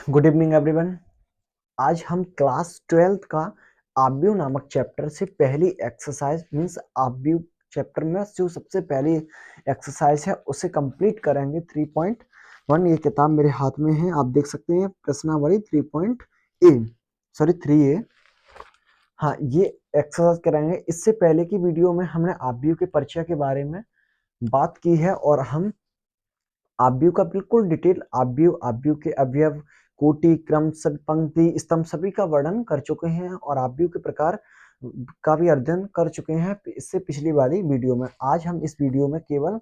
Good evening everyone. आज हम class 12th का आब्यू नामक चैप्टर से पहली एक्सरसाइज मींस आब्यू चैप्टर में जो सबसे पहली एक्सरसाइज है उसे कंप्लीट करेंगे। 3.1 ये किताब मेरे हाथ में है, आप देख सकते हैं प्रश्नावली 3.3A। हाँ, ये एक्सरसाइज कराएंगे। इससे पहले की वीडियो में हमने आब्यू के परिचय के बारे में बात की है और हम आब्यू का बिल्कुल डिटेल आब्यू के अवयव, कोटि, क्रम, सब पंक्ति, स्तंभ सभी का वर्णन कर चुके हैं और आब्यू के प्रकार का भी अध्ययन कर चुके हैं इससे पिछली वाली वीडियो में। आज हम इस वीडियो में केवल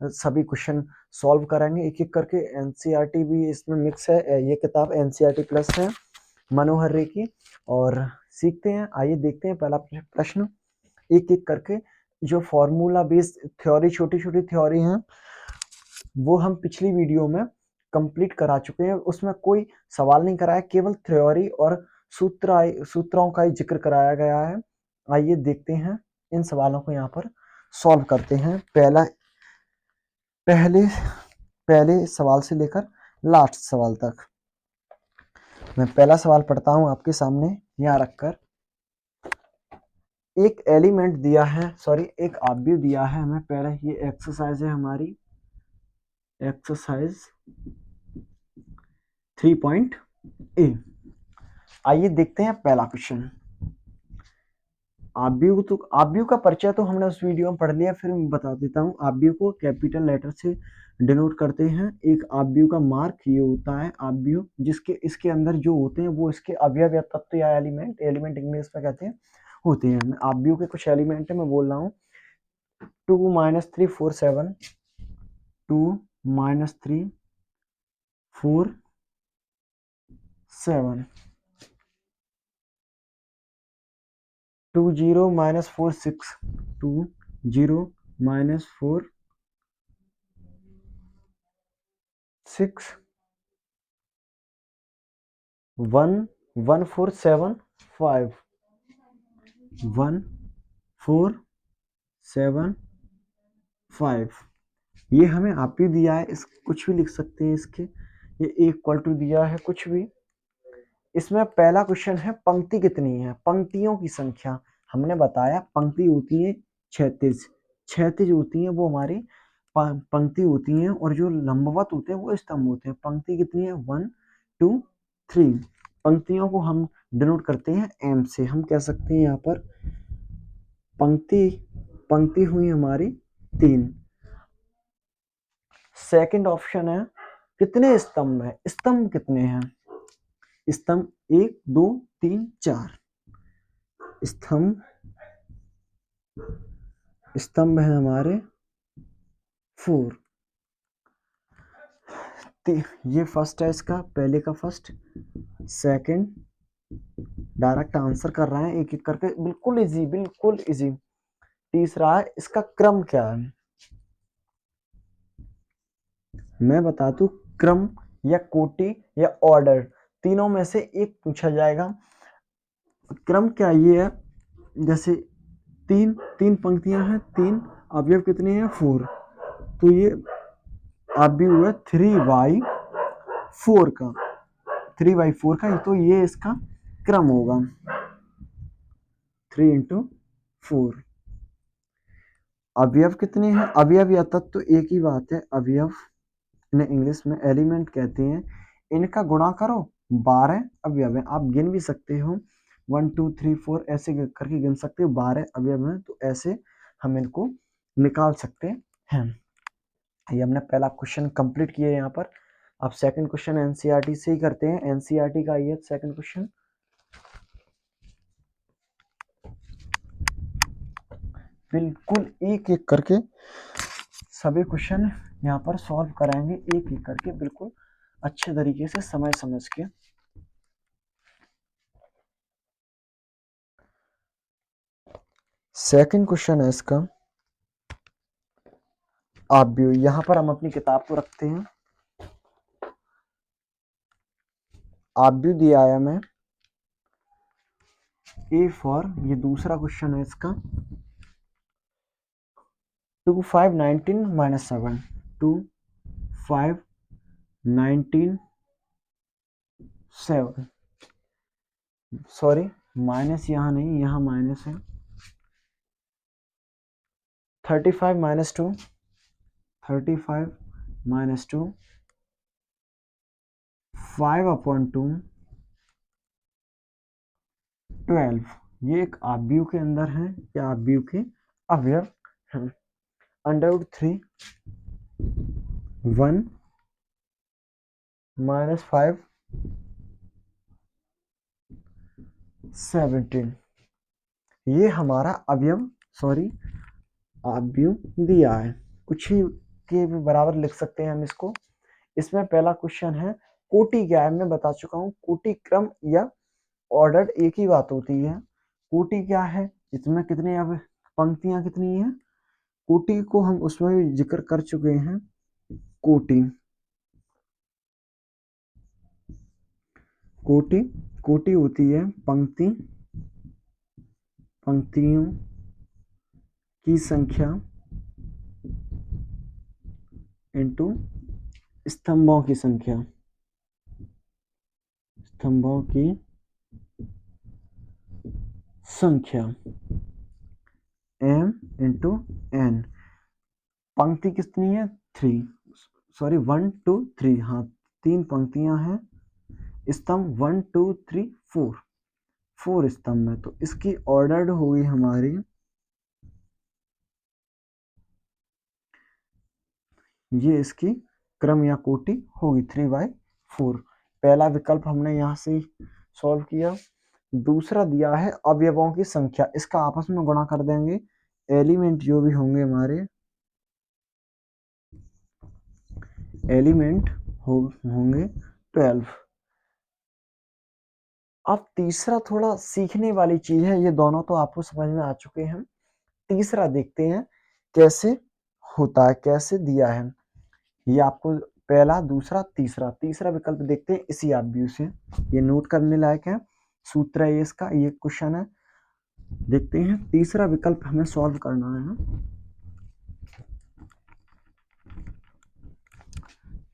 सभी क्वेश्चन सॉल्व करेंगे एक एक करके। एनसीईआरटी भी इसमें मिक्स है, ये किताब एनसीईआरटी प्लस है मनोहर रे की। और सीखते हैं, आइए देखते हैं पहला प्रश्न एक एक करके। जो फॉर्मूला बेस्ड थ्योरी, छोटी छोटी थ्योरी हैं, वो हम पिछली वीडियो में कंप्लीट करा चुके हैं। उसमें कोई सवाल नहीं कराया, केवल थ्योरी और सूत्रों का ही जिक्र कराया गया है। आइए देखते हैं इन सवालों को यहाँ पर सॉल्व करते हैं। पहले सवाल से लेकर लास्ट सवाल तक। मैं पहला सवाल पढ़ता हूं आपके सामने यहाँ रखकर। एक एलिमेंट दिया है, एक आव्यूह दिया है हमें। पहले ये एक्सरसाइज है हमारी, एक्सरसाइज 3.A। आइए देखते हैं पहला क्वेश्चन। आव्यूह का परिचय तो हमने उस वीडियो में पढ़ लिया, फिर मैं बता देता हूँ। आव्यूह को कैपिटल लेटर से डिनोट करते हैं। एक आव्यूह का मार्क ये होता है आव्यूह, जिसके इसके अंदर जो होते हैं वो इसके अवयव या तत्व या एलिमेंट इंग्लिश में कहते हैं होते हैं। आव्यूह के कुछ एलिमेंट है, मैं बोल रहा हूँ। 2 - 3 4 7, 2 - 3 4 7, 2 0 - 4 6, 2 0 - 4 6, 1 1 4 7 5, 1 4 7 5। ये हमें आप ही दिया है, इस कुछ भी लिख सकते हैं इसके। ये इक्वल टू दिया है कुछ भी। इसमें पहला क्वेश्चन है पंक्ति कितनी है, पंक्तियों की संख्या। हमने बताया पंक्ति होती है 36, 36 होती है वो हमारी पंक्ति होती है, और जो लंबवत होते हैं वो स्तंभ होते हैं। पंक्ति कितनी है 1 2 3। पंक्तियों को हम डिनोट करते हैं एम से। हम कह सकते हैं यहाँ पर पंक्ति हुई हमारी 3। सेकंड ऑप्शन है कितने स्तंभ है, स्तंभ कितने हैं। स्तंभ 1 2 3 4 स्तंभ है हमारे 4। ये फर्स्ट है इसका, पहले का फर्स्ट। सेकंड डायरेक्ट आंसर कर रहे हैं एक एक करके, बिल्कुल इजी बिल्कुल इजी। तीसरा है इसका क्रम क्या है। मैं बता दूं, क्रम या कोटि या ऑर्डर, तीनों में से एक पूछा जाएगा। क्रम क्या ये है, जैसे तीन पंक्तियां हैं, 3 अवयव कितने हैं 4, तो ये अवयव है 3/4 का, 3/4 का, तो ये इसका क्रम होगा 3 × 4। अवयव कितने हैं, अवयव या तत्व तो एक ही बात है। अवयव इन्हें इंग्लिश में एलिमेंट कहते हैं। इनका गुणा करो, 12 अवयव है। आप गिन भी सकते हो 1 2 3 4 ऐसे करके गिन सकते हो, 12 अवयव हैं, तो ऐसे हम इनको निकाल सकते हैं। ये हमने पहला क्वेश्चन कंप्लीट किया यहाँ पर। अब सेकंड क्वेश्चन एनसीईआरटी से ही करते हैं। एनसीईआरटी का ये सेकंड क्वेश्चन, बिल्कुल एक एक करके सभी क्वेश्चन यहाँ पर सॉल्व कराएंगे एक एक करके, बिल्कुल अच्छे तरीके से समझ के। सेकंड क्वेश्चन है इसका आव्यूह। यहाँ पर हम अपनी किताब को रखते हैं। आव्यूह दिया है हमें ए फॉर, ये दूसरा क्वेश्चन है इसका, 2 5 19 - 7, 2 5 19 7, सॉरी माइनस यहाँ नहीं, यहाँ माइनस है। 35 माइनस 2, 35 माइनस 2, 5/2, 12। ये एक आव्यूह के अंदर है, या आव्यूह के अवयव हैं। √3 1 -5 17। ये हमारा अवयव सॉरी आव्यूह दिया है, कुछ ही के भी बराबर लिख सकते हैं हम इसको। इसमें पहला क्वेश्चन है कोटि क्या है, मैं बता चुका हूँ। कोटि क्रम या ऑर्डर एक ही बात होती है। कोटि क्या है, इसमें कितने अब पंक्तियां कितनी है। कोटि को हम उसमें भी जिक्र कर चुके हैं। कोटि कोटि कोटि होती है पंक्ति, पंक्तियों की संख्या इनटू स्तंभों की संख्या, स्तंभों की संख्या m इंटू n। पंक्ति कितनी है 3, सॉरी 1 2 3, हाँ 3 पंक्तियां हैं। स्तंभ 1 2 3 4 स्तंभ है, तो इसकी ऑर्डर्ड होगी हमारी, ये इसकी क्रम या कोटि होगी 3/4। पहला विकल्प हमने यहाँ से सॉल्व किया। दूसरा दिया है अवयवों की संख्या, इसका आपस में गुणा कर देंगे। एलिमेंट जो भी होंगे हमारे एलिमेंट होंगे 12। अब तीसरा थोड़ा सीखने वाली चीज है, ये दोनों तो आपको समझ में आ चुके हैं। तीसरा देखते हैं कैसे होता है, कैसे दिया है। ये आपको पहला दूसरा तीसरा विकल्प देखते हैं इसी आव्यूह से, ये नोट करने लायक है। सूत्र है इसका, ये क्वेश्चन है। देखते हैं तीसरा विकल्प हमें सॉल्व करना है।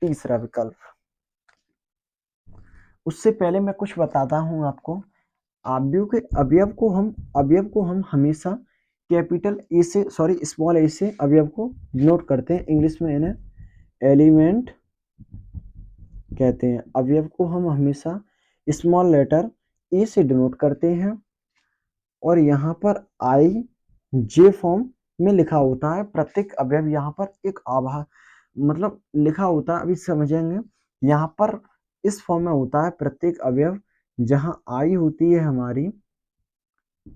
तीसरा विकल्प, उससे पहले मैं कुछ बताता हूं आपको। आव्यूह के अवयव को हम हमेशा कैपिटल ए से सॉरी स्मॉल ए से अवयव को नोट करते हैं। इंग्लिश में इन्हें एलिमेंट कहते हैं। अवयव को हम हमेशा स्मॉल लेटर ए से डिनोट करते हैं, और यहाँ पर आई जे फॉर्म में लिखा होता है प्रत्येक अवयव। यहाँ पर एक आभा मतलब लिखा होता है, अभी समझेंगे। यहाँ पर इस फॉर्म में होता है प्रत्येक अवयव, जहां आई होती है हमारी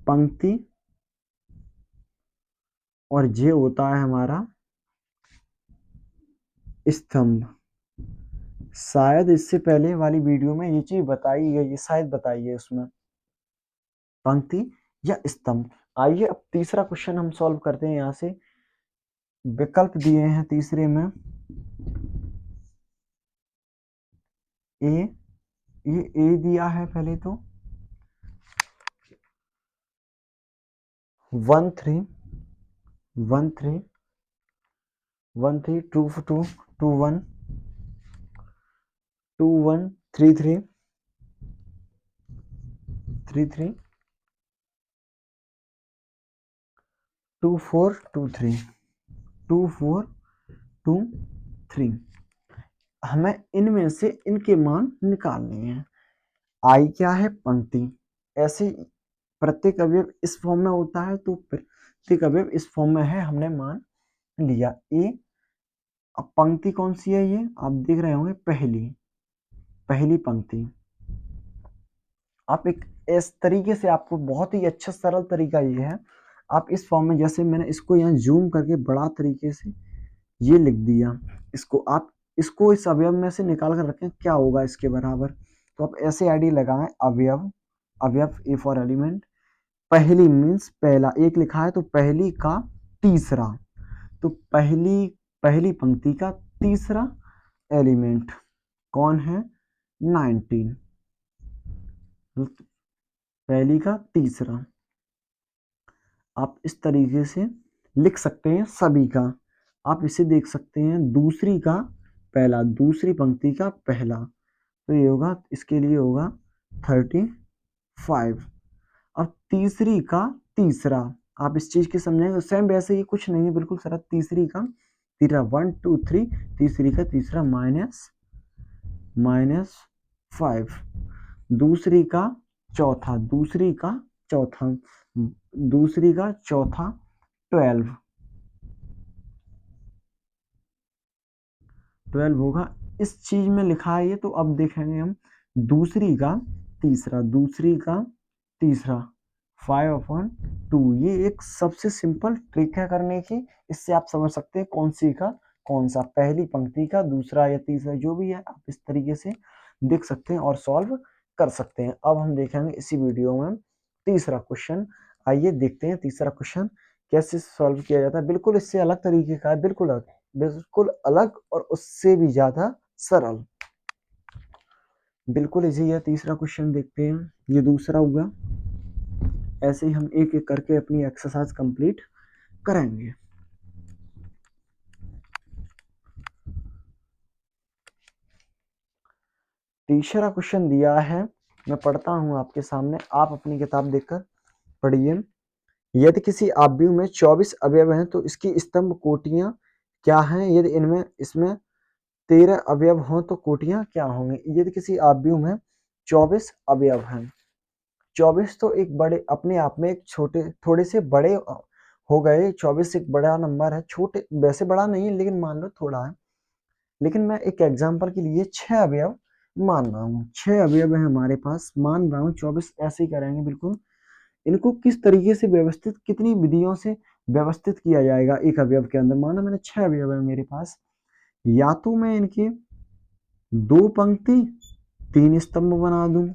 पंक्ति और जे होता है हमारा स्तंभ। शायद इससे पहले वाली वीडियो में ये चीज बताई गई, शायद बताई है उसमें, पंक्ति या स्तंभ। आइए अब तीसरा क्वेश्चन हम सॉल्व करते हैं। यहाँ से विकल्प दिए हैं तीसरे में ए दिया है पहले तो 1 3 1 3 1 3 2 2 2 1 2 1 3 3 3 3 2 4 2 3 2 4 2 3। हमें इनमें से इनके मान निकालने हैं। आई क्या है पंक्ति, ऐसे प्रत्येक अवयव इस फॉर्म में होता है, तो प्रत्येक अवयव इस फॉर्म में है, हमने मान लिया। ए अब पंक्ति कौन सी है, ये आप देख रहे होंगे पहली पंक्ति। आप एक इस तरीके से, आपको बहुत ही अच्छा सरल तरीका ये है, आप इस फॉर्म में, जैसे मैंने इसको यहाँ जूम करके बड़ा तरीके से ये लिख दिया, इसको आप इसको इस अवयव में से निकाल कर रखें, क्या होगा इसके बराबर। तो आप ऐसे आईडी लगाएं, अवयव ए फॉर एलिमेंट। पहली मीन्स पहला, एक लिखा है तो पहली का तीसरा, तो पहली पंक्ति का तीसरा एलिमेंट कौन है 19, पहली का तीसरा। आप इस तरीके से लिख सकते हैं सभी का। आप इसे देख सकते हैं दूसरी का पहला, दूसरी पंक्ति का पहला, तो ये होगा, इसके लिए होगा 35। अब तीसरी का तीसरा, आप इस चीज की समझेंगे सेम वैसे ही कुछ नहीं है, बिल्कुल सरल। तीसरी का तीसरा 1 2 3, तीसरी का तीसरा -5, दूसरी का चौथा, दूसरी का चौथा, दूसरी का चौथा 12 होगा। इस चीज में लिखा है ये, तो अब देखेंगे हम दूसरी का तीसरा, दूसरी का तीसरा 5/2। ये एक सबसे सिंपल ट्रिक है करने की, इससे आप समझ सकते हैं कौन सी का कौन सा, पहली पंक्ति का दूसरा या तीसरा जो भी है, आप इस तरीके से देख सकते हैं और सॉल्व कर सकते हैं। अब हम देखेंगे इसी वीडियो में तीसरा क्वेश्चन। आइए देखते हैं तीसरा क्वेश्चन कैसे सॉल्व किया जाता है। बिल्कुल इससे अलग तरीके का है, बिल्कुल अलग और उससे भी ज्यादा सरल। बिल्कुल इजी है। तीसरा क्वेश्चन देखते हैं, ये दूसरा हुआ। ऐसे ही हम एक एक करके अपनी एक्सरसाइज कंप्लीट करेंगे। तीसरा क्वेश्चन दिया है, मैं पढ़ता हूं आपके सामने, आप अपनी किताब देखकर पढ़िए। यदि किसी आव्यूह में 24 अवयव हैं तो इसकी स्तंभ कोटियां क्या हैं? यदि इनमें इसमें 13 अवयव हों तो कोटियां क्या होंगी? यदि किसी आव्यूह में 24 अवयव हैं, 24 तो एक बड़े अपने आप में एक छोटे थोड़े से बड़े हो गए। 24 एक बड़ा नंबर है, छोटे वैसे बड़ा नहीं है लेकिन मान लो थोड़ा है। लेकिन मैं एक एग्जांपल के लिए 6 अवयव मान रहा हूँ, 6 अवयव है हमारे पास, मान रहा हूँ 24 ऐसे ही करेंगे बिल्कुल। इनको किस तरीके से व्यवस्थित, कितनी विधियों से व्यवस्थित किया जाएगा एक अवयव के अंदर? मानो मैंने 6 अवयव है मेरे पास, या तो मैं इनके 2 पंक्ति 3 स्तंभ बना दूं,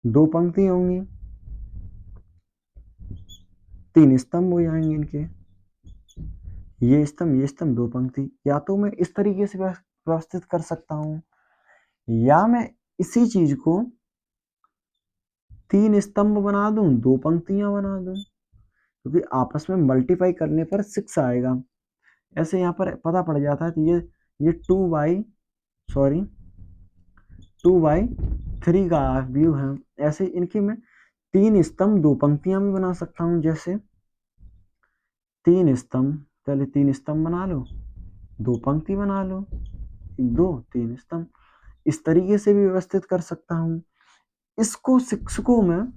2 पंक्ति होंगी 3 स्तंभ हो जाएंगे इनके, ये स्तंभ 2 पंक्ति। या तो मैं इस तरीके से व्यवस्थित कर सकता हूं, या मैं इसी चीज को 3 स्तंभ बना दूं, 2 पंक्तियां बना दूं, क्योंकि आपस में मल्टीप्लाई करने पर 6 आएगा। ऐसे यहाँ पर पता पड़ जाता है कि ये 2/3 का व्यू है। ऐसे इनके मैं 3 स्तंभ 2 पंक्तियां भी बना सकता हूं। जैसे 3 स्तंभ, पहले 3 स्तंभ बना लो, 2 पंक्ति बना लो, 2 3 स्तंभ, इस तरीके से भी व्यवस्थित कर सकता हूं। इसको शिक्षकों में,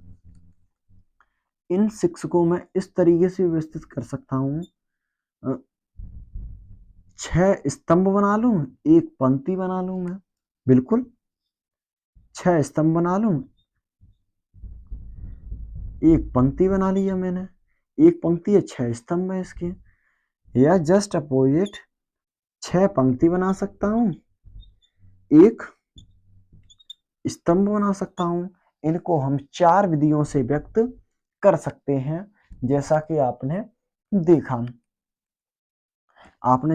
इन शिक्षकों में इस तरीके से व्यवस्थित कर सकता हूं, 6 स्तंभ बना लूं, 1 पंक्ति बना लूं मैं, बिल्कुल 6 स्तंभ बना लूं, 1 पंक्ति बना लिया मैंने, 1 पंक्ति है 6 स्तंभ है इसके। या जस्ट अपोजिट 6 पंक्ति बना सकता हूं, 1 स्तंभ बना सकता हूं। इनको हम 4 विधियों से व्यक्त कर सकते हैं। जैसा कि आपने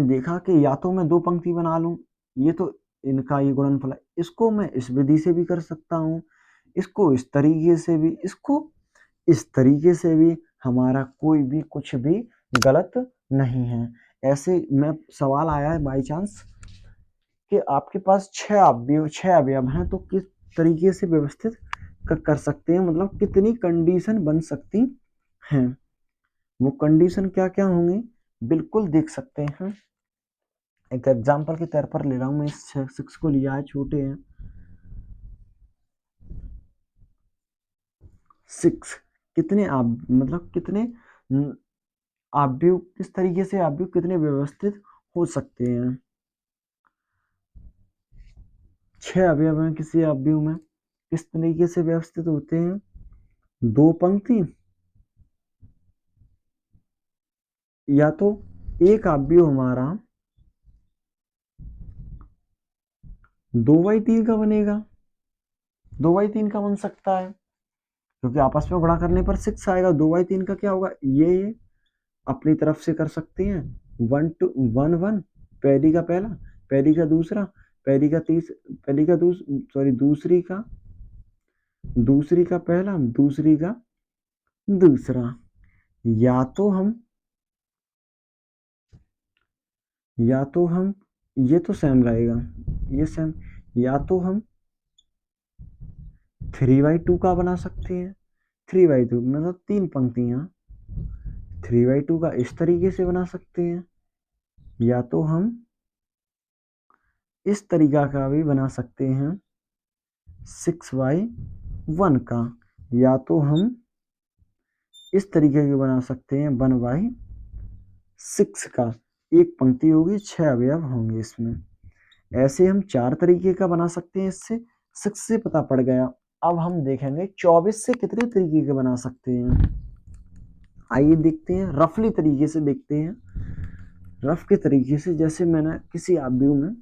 देखा कि या तो मैं 2 पंक्ति बना लूं, ये तो इनका ये गुणनफल है, इसको मैं इस विधि से भी कर सकता हूं, इसको इस तरीके से भी, इसको इस तरीके से भी, हमारा कोई भी कुछ भी गलत नहीं है। ऐसे में सवाल आया है बाई चांस कि आपके पास 6 अवयव हैं तो किस तरीके से व्यवस्थित कर सकते हैं, मतलब कितनी कंडीशन बन सकती हैं, वो कंडीशन क्या क्या होंगी बिल्कुल देख सकते हैं। एक एग्जांपल के तौर पर ले रहा हूं मैं, इस 6 को लिया है, छोटे हैं 6, कितने आप मतलब कितने आव्यूह, किस तरीके से आव्यूह कितने व्यवस्थित हो सकते हैं। 6 अवयव हैं किसी आव्यूह में, किस तरीके से व्यवस्थित होते हैं? 2 पंक्ति, या तो एक आव्यूह हमारा 2/3 का बनेगा, 2/3 का बन सकता है, क्योंकि आपस में गुणा करने पर 6 आएगा। 2/3 का क्या होगा, ये अपनी तरफ से कर सकते हैं, 1 to 1 1, पहली का पहला, पहली का दूसरा, दूसरी का पहला, दूसरी का दूसरा। या तो हम ये तो सेम रहेगा, ये सेम, या तो हम 3/2 का बना सकते हैं। 3/2 मतलब 3 पंक्तियां। 3/2 का इस तरीके से बना सकते हैं, या तो हम इस तरीका का भी बना सकते हैं 6/1 का, या तो हम इस तरीके के बना सकते हैं 1/6 का। एक पंक्ति होगी, 6 अवयव होंगे इसमें। ऐसे हम 4 तरीके का बना सकते हैं। इससे 6 से पता पड़ गया। अब हम देखेंगे 24 से कितने तरीके के बना सकते हैं। आइए देखते हैं, रफली तरीके से देखते हैं। रफ के तरीके से, जैसे मैंने किसी आव्यूह में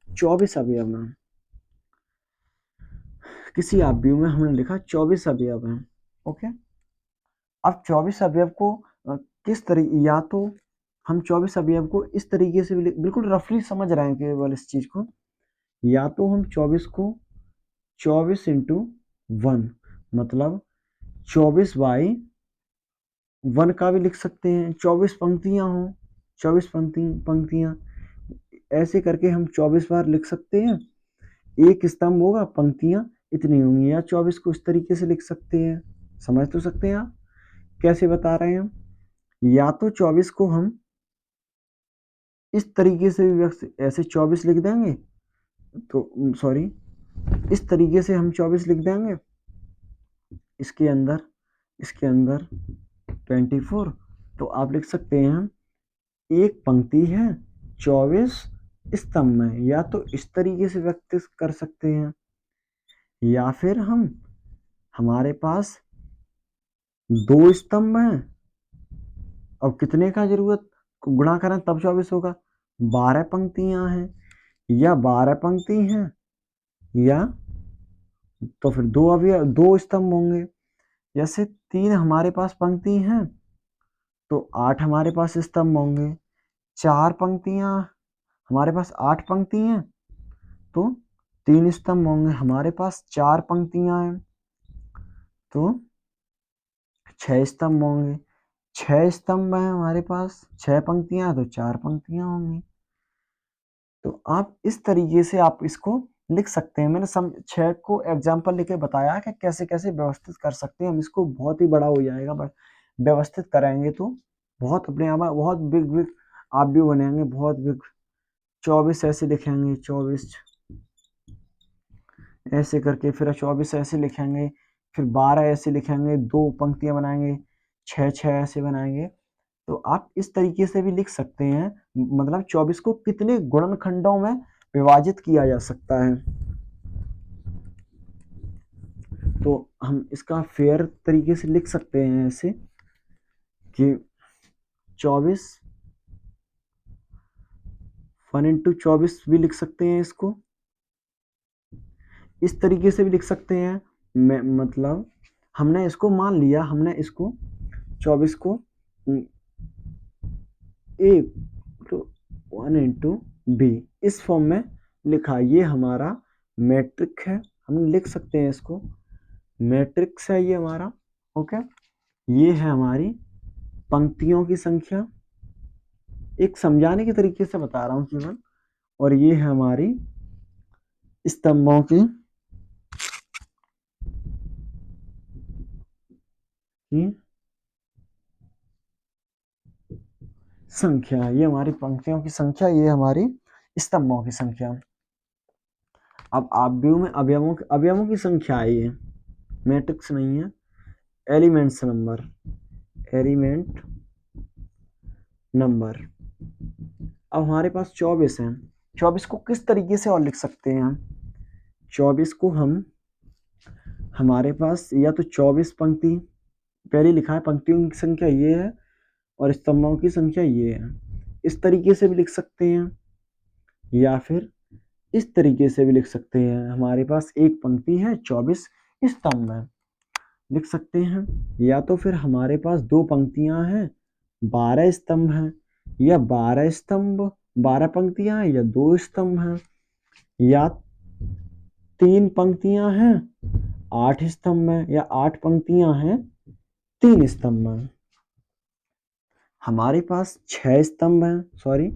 24 अवयव में, किसी आव्यूह में हमने लिखा 24 अवयव हैं। ओके, अब 24 अवयव को किस तरीके, या तो हम 24 अवयव को इस तरीके से बिल्कुल रफली समझ रहे हैं केवल इस चीज को, या तो हम 24 को 24 × 1 मतलब 24/1 का भी लिख सकते हैं। 24 पंक्तियां हों, 24 पंक्तियां ऐसे करके हम 24 बार लिख सकते हैं। एक स्तंभ होगा, पंक्तियां इतनी होंगी। या 24 को इस तरीके से लिख सकते हैं। समझ तो सकते हैं आप कैसे बता रहे हैं हम। या तो 24 को हम इस तरीके से भी ऐसे 24 लिख देंगे, तो सॉरी, इस तरीके से हम 24 लिख देंगे। इसके अंदर 24, तो आप लिख सकते हैं एक पंक्ति है 24 स्तंभ में। या तो इस तरीके से व्यक्त कर सकते हैं, या फिर हमारे पास 2 स्तंभ हैं। अब कितने का जरूरत गुणा करें तब 24 होगा। 12 पंक्तियां हैं, या 12 पंक्ति हैं, या तो फिर 2 स्तंभ होंगे। जैसे 3 हमारे पास पंक्ति हैं तो 8 हमारे पास स्तंभ होंगे। 4 पंक्तियां हमारे पास 8 पंक्ति हैं तो 3 स्तंभ होंगे। हमारे पास 4 पंक्तियां हैं तो 6 स्तंभ होंगे। 6 स्तंभ हैं हमारे पास, 6 पंक्तियां हैं तो 4 पंक्तियां होंगी। तो आप इस तरीके से आप इसको लिख सकते हैं। मैंने 6 को एग्जाम्पल लेके बताया कि कैसे कैसे व्यवस्थित कर सकते हैं हम इसको। बहुत ही बड़ा हो जाएगा, बट व्यवस्थित कराएंगे तो बहुत अपने आप बहुत बिग आप भी बनेंगे, बहुत बिग। 24 ऐसे लिखेंगे, 24 ऐसे करके, फिर 24 ऐसे लिखेंगे, फिर 12 ऐसे लिखेंगे, 2 पंक्तियां बनाएंगे, 6 ऐसे बनाएंगे। तो आप इस तरीके से भी लिख सकते हैं। मतलब 24 को कितने गुणनखंडों में विभाजित किया जा सकता है। तो हम इसका फेयर तरीके से लिख सकते हैं ऐसे कि 24 1 × 24 भी लिख सकते हैं इसको। इस तरीके से भी लिख सकते हैं। मतलब हमने इसको मान लिया, हमने इसको 24 को A × 1 × B इस फॉर्म में लिखा। ये हमारा मैट्रिक्स है, हम लिख सकते हैं इसको। मैट्रिक्स है ये हमारा। ओके, ये है हमारी पंक्तियों की संख्या। एक समझाने के तरीके से बता रहा हूं केवल। और ये है हमारी स्तंभों की संख्या। ये हमारी पंक्तियों की संख्या, ये हमारी स्तंभों की संख्या। अब आव्यूह में अवयवों की संख्या है, ये मैट्रिक्स नहीं है। Element number. अब हमारे पास 24 हैं। 24 को किस तरीके से और लिख सकते हैं हम। 24 को हम, हमारे पास या तो 24 पंक्ति पहले लिखा है, पंक्तियों की संख्या ये है और स्तंभों की संख्या ये है। इस तरीके से भी लिख सकते हैं, या फिर इस तरीके से भी लिख सकते हैं। हमारे पास एक पंक्ति है, 24 स्तंभ है, लिख सकते हैं। या तो फिर हमारे पास 2 पंक्तियां हैं, 12 स्तंभ हैं, या 12 स्तंभ 12 पंक्तियां हैं, या 2 स्तंभ हैं, या 3 पंक्तियां हैं 8 स्तंभ हैं, या 8 पंक्तियां हैं 3 स्तंभ हैं। हमारे पास 6 स्तंभ हैं, सॉरी